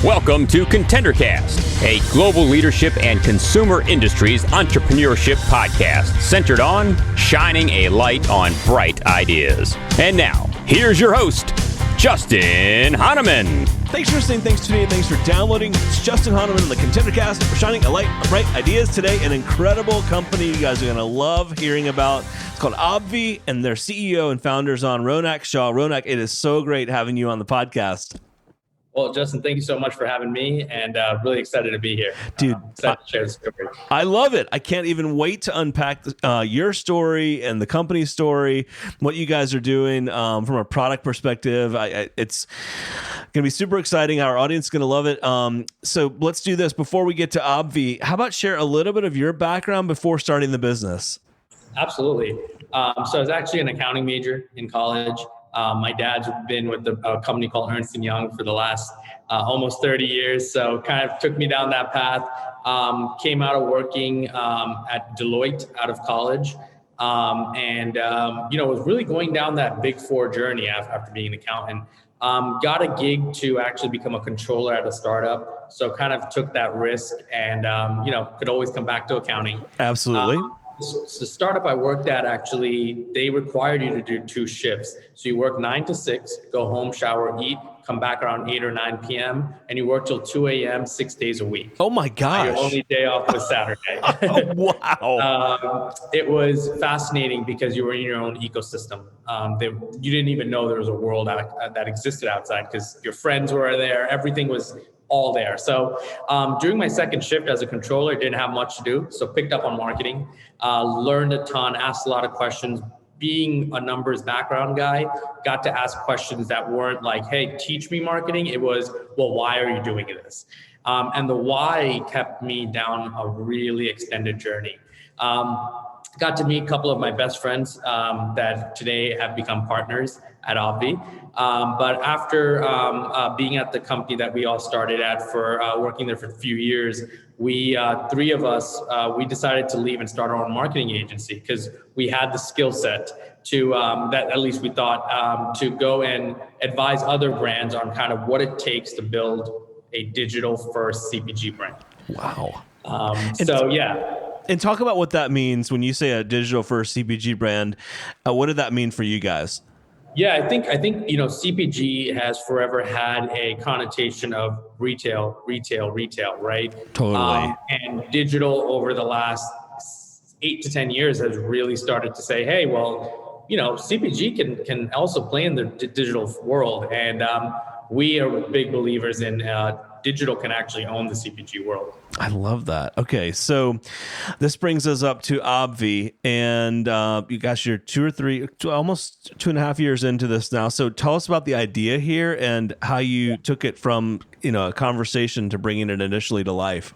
Welcome to ContenderCast, a global leadership and consumer industries entrepreneurship podcast centered on shining a light on bright ideas. And now, here's your host, Justin Hahnemann. Thanks for listening, thanks for tuning in, thanks for downloading. It's Justin Hahnemann on the ContenderCast for shining a light on bright ideas today. An incredible company you guys are going to love hearing about. It's called Obvi, and their CEO and founders on Ronak Shah. Ronak, it is so great having you on the podcast. Well, Justin, thank you so much for having me, and really excited to be here. Dude, excited to share the story. I love it. I can't even wait to unpack your story and the company's story, what you guys are doing from a product perspective. It's going to be super exciting. Our audience is going to love it. So let's do this. Before we get to Obvi, how about share a little bit of your background before starting the business? Absolutely. So I was actually an accounting major in college. My dad's been with a company called Ernst & Young for the last almost 30 years. So kind of took me down that path. Came out of working at Deloitte out of college. Was really going down that Big Four journey after being an accountant. Got a gig to actually become a controller at a startup. So kind of took that risk and, could always come back to accounting. Absolutely. The startup I worked at, actually, they required you to do 2 shifts. So you work 9 to 6, go home, shower, eat, come back around 8 or 9 p.m., and you work till 2 a.m., 6 days a week. Oh my gosh. Your only day off was Saturday. Wow. It was fascinating because you were in your own ecosystem. You didn't even know there was a world that existed outside because your friends were there. Everything was all there. So during my second shift as a controller, didn't have much to do. So picked up on marketing, learned a ton, asked a lot of questions. Being a numbers background guy, got to ask questions that weren't like, hey, teach me marketing. It was, well, why are you doing this? And the why kept me down a really extended journey. Got to meet a couple of my best friends that today have become partners at Obvi. But after being at the company that we all started at for working there for a few years, we, 3 of us, we decided to leave and start our own marketing agency because we had the skill set to, that at least we thought, to go and advise other brands on kind of what it takes to build a digital first CPG brand. Wow. And talk about what that means when you say a digital first CPG brand. What did that mean for you guys? Yeah, I think CPG has forever had a connotation of retail, right? Totally. And digital over the last 8 to 10 years has really started to say, hey, well, CPG can also play in the digital world, and we are big believers in digital can actually own the CPG world. I love that. Okay, so this brings us up to Obvi, and you guys, you're 2 or 3, almost 2.5 years into this now. So tell us about the idea here and how you took it from a conversation to bringing it initially to life.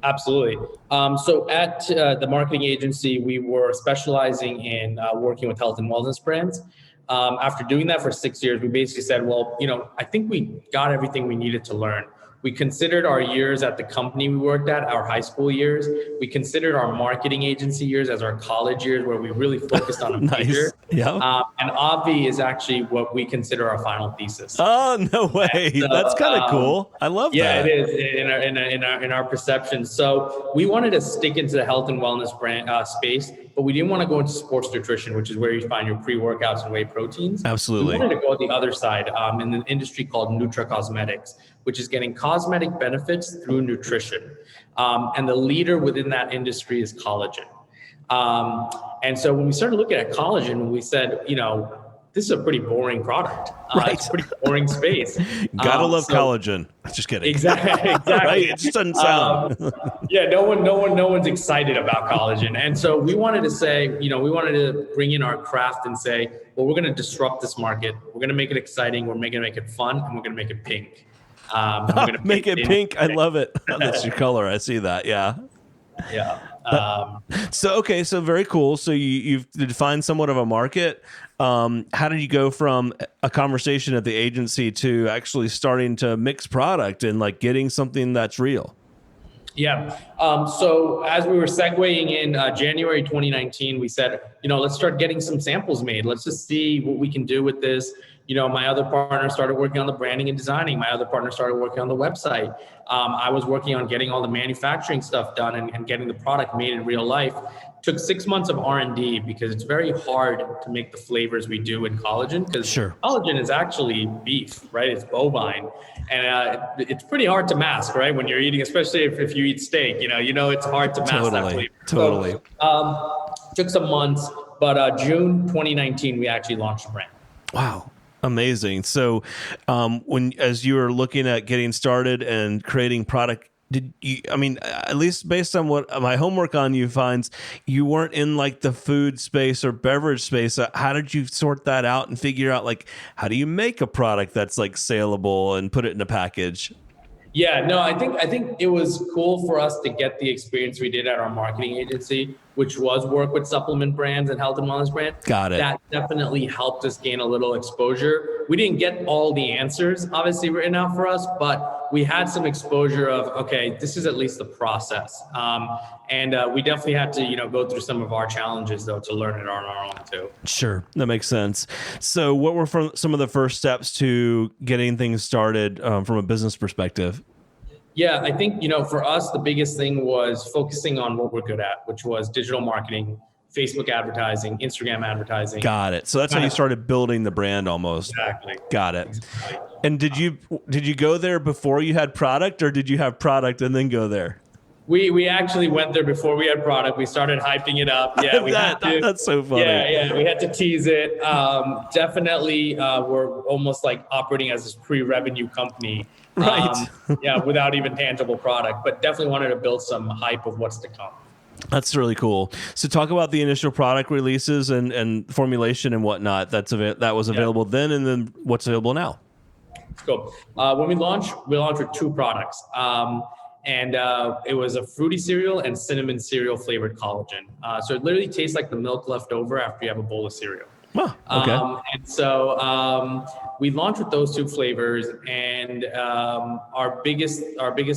Absolutely. So at the marketing agency, we were specializing in working with health and wellness brands. After doing that for 6 years, we basically said, well, I think we got everything we needed to learn. We considered our years at the company we worked at, our high school years. We considered our marketing agency years as our college years, where we really focused on a major. Yeah. And Obvi is actually what we consider our final thesis. Oh, no way. So, that's kind of cool. I love that. Yeah, it is in our perception. So we wanted to stick into the health and wellness brand space, but we didn't want to go into sports nutrition, which is where you find your pre-workouts and whey proteins. Absolutely. We wanted to go the other side in an industry called nutracosmetics, which is getting cosmetic benefits through nutrition. And the leader within that industry is collagen. And so when we started looking at collagen, we said, this is a pretty boring product. Right. It's a pretty boring space. Gotta love collagen. Just kidding. Exactly. Right? It just doesn't sound. No one's excited about collagen. And so we wanted to say, we wanted to bring in our craft and say, well, we're going to disrupt this market. We're going to make it exciting. We're going to make it fun, and we're going to make it pink. Make it pink. I love it. Oh, that's your color. I see that. Yeah. Yeah. So very cool. So you've defined somewhat of a market. How did you go from a conversation at the agency to actually starting to mix product and like getting something that's real? Yeah. So as we were segueing in January 2019, we said, let's start getting some samples made. Let's just see what we can do with this. My other partner started working on the branding and designing. My other partner started working on the website. I was working on getting all the manufacturing stuff done and getting the product made in real life. Took 6 months of R&D because it's very hard to make the flavors we do in collagen, because collagen is actually beef, right? It's bovine. And it's pretty hard to mask, right? When you're eating, especially if you eat steak, it's hard to mask that flavor. Totally. So, took some months, but June 2019, we actually launched the brand. Wow. Amazing. So as you were looking at getting started and creating product, at least based on what my homework on you finds, you weren't in like the food space or beverage space. How did you sort that out and figure out like, how do you make a product that's like saleable and put it in a package? Yeah, no, I think it was cool for us to get the experience we did at our marketing agency, which was work with supplement brands and health and wellness brands. Got it. That definitely helped us gain a little exposure. We didn't get all the answers, obviously, written out for us, but we had some exposure of, okay, this is at least the process. And we definitely had to, go through some of our challenges, though, to learn it on our own, too. Sure. That makes sense. So what were some of the first steps to getting things started from a business perspective? Yeah, I think, for us, the biggest thing was focusing on what we're good at, which was digital marketing, Facebook advertising, Instagram advertising. Got it. So that's how you started building the brand almost. Exactly. Got it. Exactly. And did you go there before you had product, or did you have product and then go there? We actually went there before we had product. We started hyping it up. Yeah, that's so funny. Yeah, we had to tease it. Definitely, we're almost like operating as this pre-revenue company. Right. Without even tangible product, but definitely wanted to build some hype of what's to come. That's really cool. So talk about the initial product releases and formulation and whatnot that was available then, and then what's available now. Cool. When we launched with 2 products. And it was a fruity cereal and cinnamon cereal flavored collagen. So it literally tastes like the milk left over after you have a bowl of cereal. Oh, okay. And so we launched with those 2 flavors, and our biggest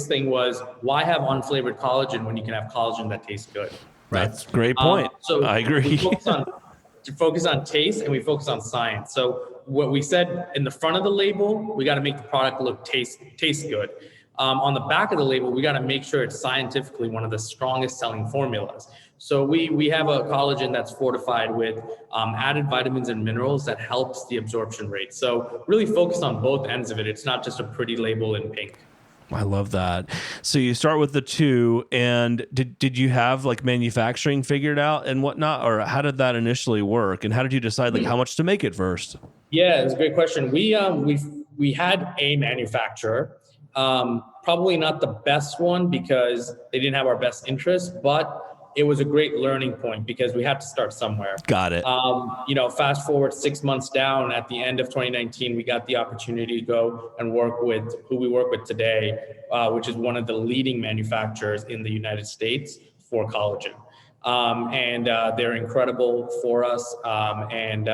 thing was, why have unflavored collagen when you can have collagen that tastes good? Right? That's a great point. So I agree. We focus on taste, and we focus on science. So what we said in the front of the label, we got to make the product look taste good. On the back of the label, we got to make sure it's scientifically one of the strongest selling formulas. So we have a collagen that's fortified with added vitamins and minerals that helps the absorption rate. So really focus on both ends of it. It's not just a pretty label in pink. I love that. So you start with the 2, and did you have like manufacturing figured out and whatnot, or how did that initially work? And how did you decide like how much to make it first? Yeah, it's a great question. We had a manufacturer. Probably not the best one because they didn't have our best interests, but it was a great learning point because we had to start somewhere. Got it. Fast forward 6 months down, at the end of 2019, we got the opportunity to go and work with who we work with today, which is one of the leading manufacturers in the United States for collagen. And they're incredible for us. And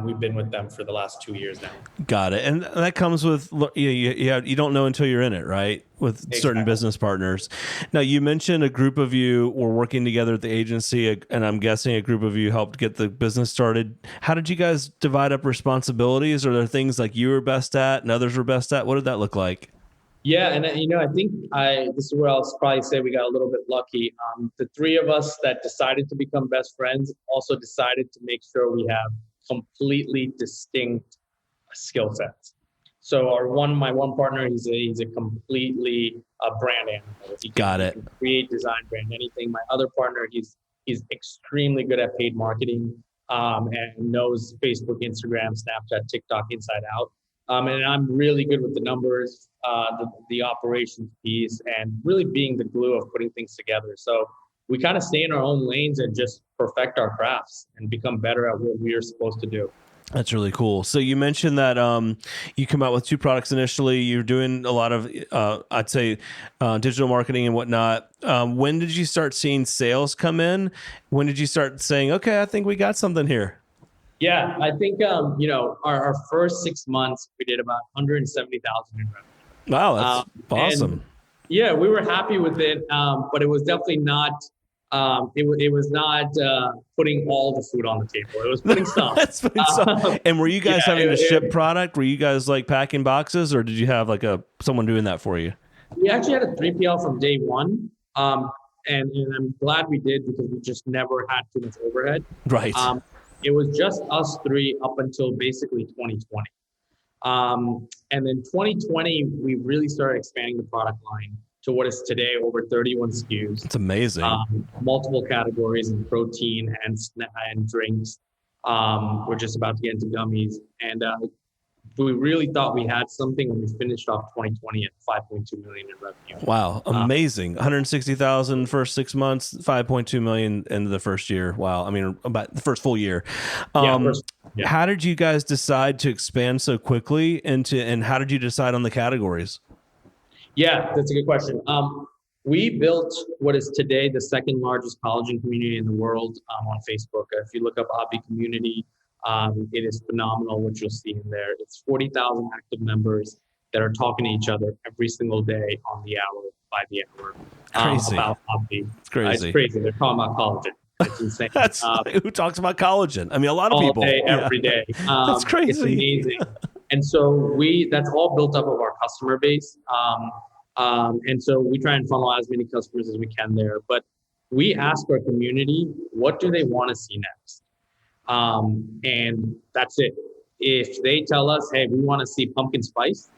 we've been with them for the last 2 years now. Got it. And that comes with, you don't know until you're in it, right? With certain business partners. Now, you mentioned a group of you were working together at the agency, and I'm guessing a group of you helped get the business started. How did you guys divide up responsibilities? Are there things like you were best at and others were best at? What did that look like? Yeah, and I think this is where I'll probably say we got a little bit lucky. The 3 of us that decided to become best friends also decided to make sure we have completely distinct skill sets. So my one partner, he's a completely brand animal. He can create, design, brand anything. My other partner, he's extremely good at paid marketing and knows Facebook, Instagram, Snapchat, TikTok inside out. And I'm really good with the numbers, the operations piece, and really being the glue of putting things together. So we kind of stay in our own lanes and just perfect our crafts and become better at what we are supposed to do. That's really cool. So you mentioned that you come out with 2 products initially. You're doing a lot of, I'd say, digital marketing and whatnot. When did you start seeing sales come in? When did you start saying, okay, I think we got something here? Yeah, I think, our first 6 months, we did about $170,000 in revenue. Wow, that's awesome. Yeah, we were happy with it, but it was definitely not. It was not putting all the food on the table. It was putting some. That's putting some. And were you guys having to ship it, product? Were you guys like packing boxes, or did you have like someone doing that for you? We actually had a 3PL from day one, and I'm glad we did because we just never had too much overhead. Right. It was just us three up until basically 2020. And then 2020, we really started expanding the product line to what is today over 31 SKUs. It's amazing. Multiple categories in protein and drinks. We're just about to get into gummies. And we really thought we had something when we finished off 2020 at 5.2 million in revenue. Wow. Amazing. 160,000 first 6 months, 5.2 million into the first year. Wow. I mean, about the first full year. How did you guys decide to expand so quickly and how did you decide on the categories? Yeah, that's a good question. We built what is today the second largest collagen community in the world on Facebook. If you look up Obvi Community, it is phenomenal what you'll see in there. It's 40,000 active members that are talking to each other every single day on the hour, by the hour, about Obvi. It's crazy. It's crazy. They're talking about collagen. It's insane. Who talks about collagen? I mean, a lot of people. All day, every day. That's crazy. It's amazing. And so that's all built up of our customer base. And so we try and funnel as many customers as we can there. But we ask our community, what do they want to see next? And that's it. If they tell us, hey, we want to see pumpkin spice,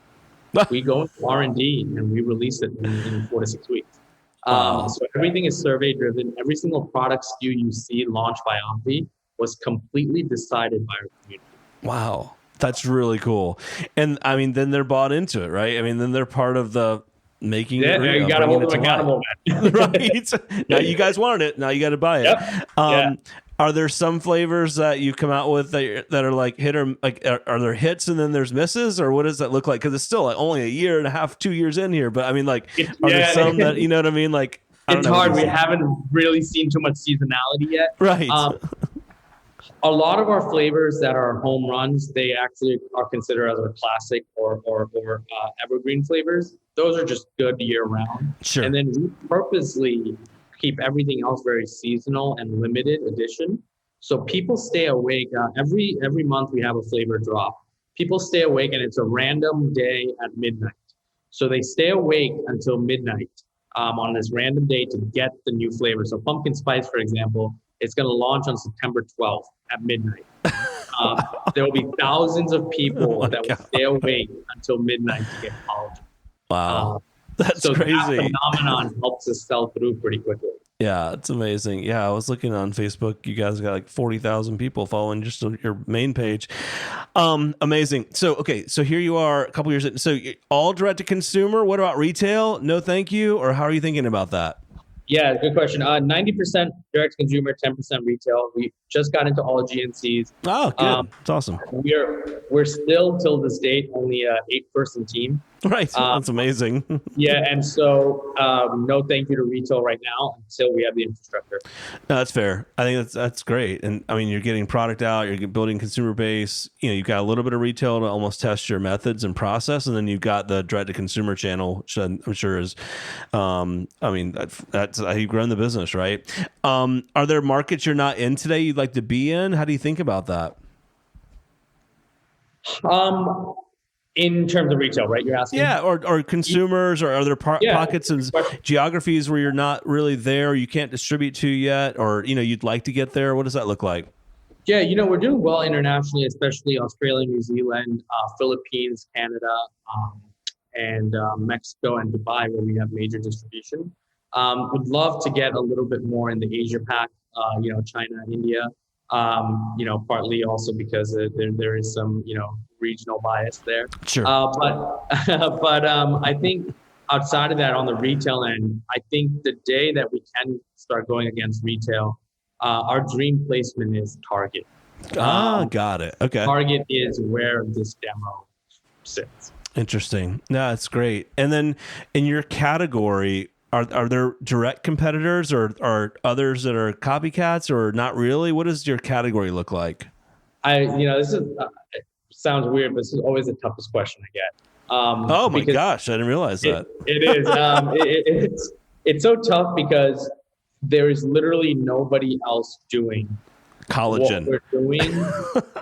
we go into R&D and we release it in 4 to 6 weeks. So everything is survey driven. Every single product SKU you see launched by Obvi was completely decided by our community. Wow. That's really cool. And I mean, then they're bought into it, right? I mean, then they're part of the making it real. You got to hold them accountable, man. Right. Now you guys wanted it. Now you got to buy it. Yep. Are there some flavors that you come out with that are like hit or like, are there hits and then there's misses, or what does that look like? Because it's still like only a year and a half, 2 years in here. But I mean, like, are there some that, you know what I mean? Like, it's hard. We haven't really seen too much seasonality yet. Right. A lot of our flavors that are home runs, they actually are considered as our classic or evergreen flavors. Those are just good year round. Sure. And then we purposely keep everything else very seasonal and limited edition. So people stay awake. Every month we have a flavor drop. People stay awake and it's a random day at midnight. So they stay awake until midnight on this random day to get the new flavor. So pumpkin spice, for example, it's going to launch on September 12th at midnight. There will be thousands of people that will stay awake until midnight to get collagen. Wow. That's so crazy. That phenomenon helps us sell through pretty quickly. Yeah, it's amazing. Yeah, I was looking on Facebook. You guys got like 40,000 people following just on your main page. Amazing. So, okay, so here you are a couple years in. So all direct to consumer. What about retail? No, thank you. Or how are you thinking about that? Yeah, good question. 90% direct consumer, 10% retail. We just got into all GNCs. Oh, good. That's awesome. We're still till this date only a 8-person team. Right. That's amazing. Yeah, and so no thank you to retail right now until we have the infrastructure. No, that's fair. I think that's great. And I mean, you're getting product out, you're building consumer base. You know, you've got a little bit of retail to almost test your methods and process, and then you've got the direct to consumer channel, which I'm sure is, I mean, that's how you've grown the business, right? Are there markets you're not in today you'd like to be in? How do you think about that? In terms of retail, right? You're asking? Yeah, or consumers, or are there pockets and geographies where you're not really there, or you can't distribute to yet, or you'd like to get there? What does that look like? Yeah, we're doing well internationally, especially Australia, New Zealand, Philippines, Canada, and Mexico and Dubai, where we have major distribution. Would love to get a little bit more in the Asia Pac, China, India. Partly also because there is some, regional bias there. Sure. But I think outside of that, on the retail end, I think the day that we can start going against retail, our dream placement is Target. Got it. Okay. Target is where this demo sits. Interesting. No, that's great. And then in your category, Are there direct competitors or are others that are copycats, or not really? What does your category look like? This is sounds weird, but this is always the toughest question I get. Oh my because gosh, I didn't realize that. it is. It's so tough because there is literally nobody else doing Collagen. what we're doing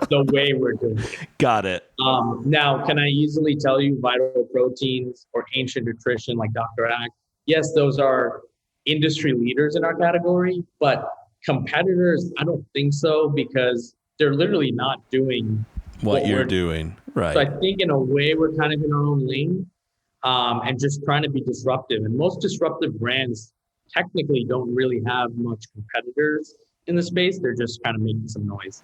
the way we're doing it. Got it. Now, can I easily tell you vital proteins or ancient nutrition like Dr. Ack? Yes, those are industry leaders in our category, but competitors, I don't think so because they're literally not doing What you're we're doing. Right. So I think in a way we're kind of in our own lane and just trying to be disruptive. And most disruptive brands technically don't really have much competitors in the space. They're just kind of making some noise.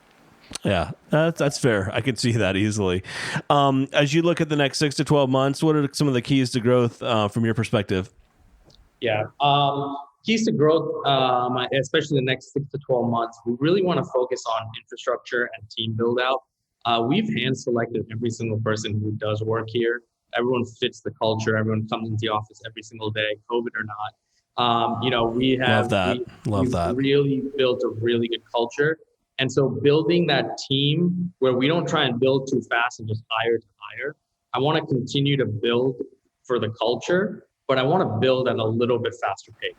Yeah, that's fair. I could see that easily. As you look at the next 6 to 12 months, what are some of the keys to growth from your perspective? Yeah. Keys to growth, especially the next 6 to 12 months, we really want to focus on infrastructure and team build out. We've hand selected every single person who does work here. Everyone fits the culture. Everyone comes into the office every single day, COVID or not. We have we've really built a really good culture. And so building that team where we don't try and build too fast and just hire to hire. I want to continue to build for the culture, but I want to build at a little bit faster pace.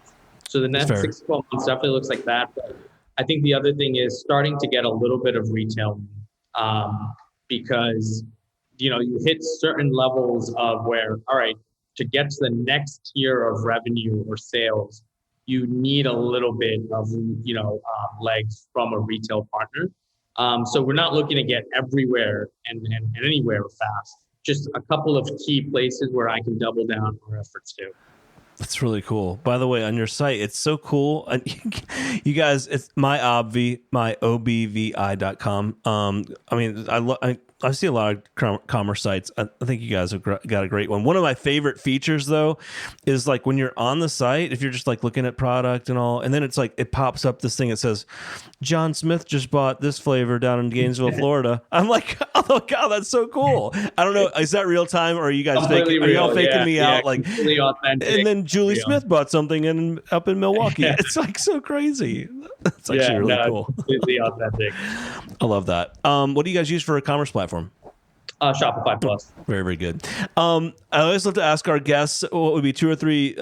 So the next 6 to 12 months definitely looks like that. But I think the other thing is starting to get a little bit of retail because, you hit certain levels of where, all right, to get to the next tier of revenue or sales, you need a little bit of, legs from a retail partner. So we're not looking to get everywhere and anywhere fast. Just a couple of key places where I can double down our efforts to. That's really cool. By the way, on your site, it's so cool. You guys, it's myobvi.com. I see a lot of commerce sites. I think you guys have got a great one. One of my favorite features, though, is like when you're on the site, if you're just like looking at product and all, and then it's like it pops up this thing that says, John Smith just bought this flavor down in Gainesville, Florida. I'm like, oh God, that's so cool. I don't know, is that real time or are you guys faking? Are y'all faking me out? Like, authentic. And then Julie Smith bought something up in Milwaukee. It's like so crazy. It's actually really cool. Completely authentic. I love that. What do you guys use for a commerce platform? Shopify Plus. Very, very good. I always love to ask our guests what would be 2 or 3,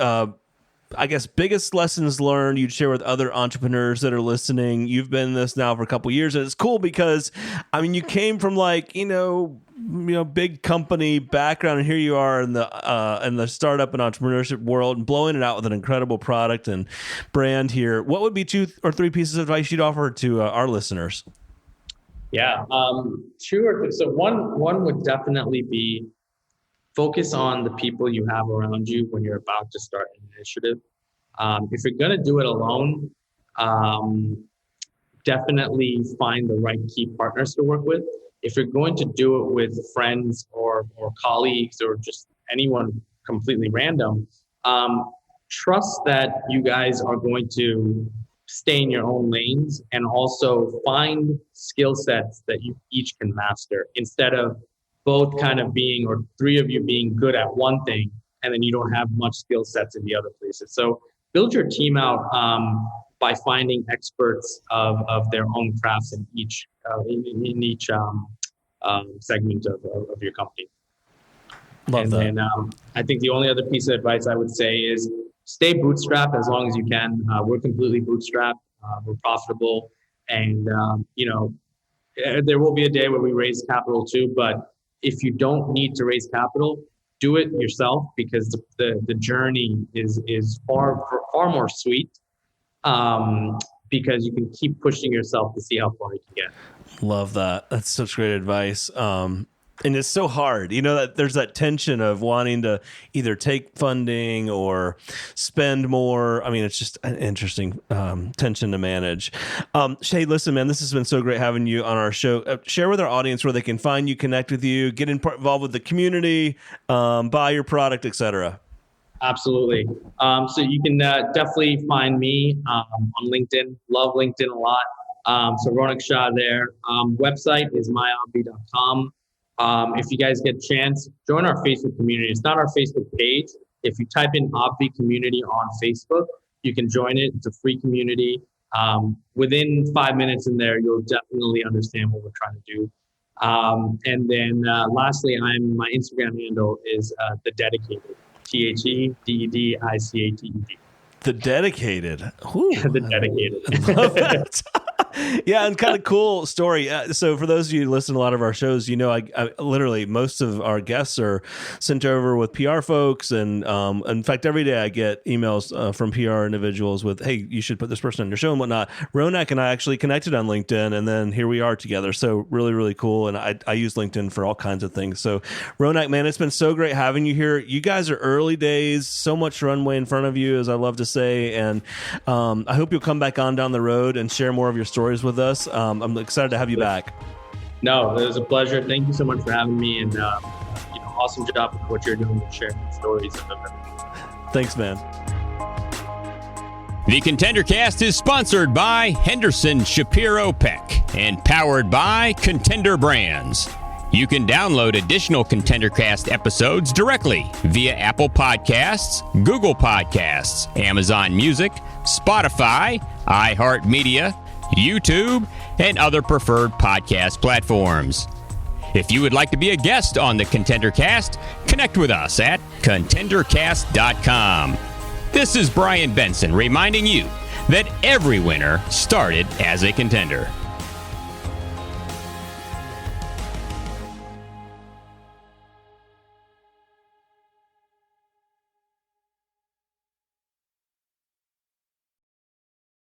biggest lessons learned you'd share with other entrepreneurs that are listening. You've been in this now for a couple of years, and it's cool because, you came from big company background, and here you are in the startup and entrepreneurship world, and blowing it out with an incredible product and brand here. What would be 2 or 3 pieces of advice you'd offer to our listeners? Yeah, 2 or 3. So one would definitely be focus on the people you have around you when you're about to start an initiative. If you're going to do it alone, definitely find the right key partners to work with. If you're going to do it with friends or colleagues or just anyone completely random, trust that you guys are going to stay in your own lanes and also find skill sets that you each can master instead of both kind of being, or 3 of you being good at one thing and then you don't have much quill sets in the other places. So build your team out by finding experts of their own crafts in each segment of your company. Love that. And I think the only other piece of advice I would say is stay bootstrapped as long as you can. We're completely bootstrapped. We're profitable. And, there will be a day where we raise capital too. But if you don't need to raise capital, do it yourself because the journey is far more sweet because you can keep pushing yourself to see how far you can get. Love that. That's such great advice. And it's so hard, that there's that tension of wanting to either take funding or spend more. It's just an interesting tension to manage. Shay, listen, man, this has been so great having you on our show. Share with our audience where they can find you, connect with you, get involved with the community, buy your product, etc. Absolutely. So you can definitely find me on LinkedIn. Love LinkedIn a lot. So Ronak Shah there. Website is myobvi.com. If you guys get a chance, join our Facebook community. It's not our Facebook page. If you type in Obvi community on Facebook, you can join it. It's a free community. Within 5 minutes in there, you'll definitely understand what we're trying to do. And then lastly, my Instagram handle is The Dedicated, TheDedicated. The Dedicated. Ooh, The Dedicated. I love that. Yeah, and kind of cool story. So for those of you who listen to a lot of our shows, you know, I literally most of our guests are sent over with PR folks, and in fact, every day I get emails from PR individuals with, "Hey, you should put this person on your show and whatnot." Ronak and I actually connected on LinkedIn, and then here we are together. So really, really cool. And I use LinkedIn for all kinds of things. So Ronak, man, it's been so great having you here. You guys are early days, so much runway in front of you, as I love to say, and I hope you'll come back on down the road and share more of your stories with us. I'm excited to have you back. No, it was a pleasure. Thank you so much for having me, and awesome job with what you're doing with sharing stories. Thanks, man. The Contender Cast is sponsored by Henderson Shapiro Peck and powered by Contender Brands. You can download additional Contender Cast episodes directly via Apple Podcasts, Google Podcasts, Amazon Music, Spotify, iHeartMedia, YouTube, and other preferred podcast platforms. If you would like to be a guest on the Contender Cast, connect with us at contendercast.com. This is Brian Benson reminding you that every winner started as a contender.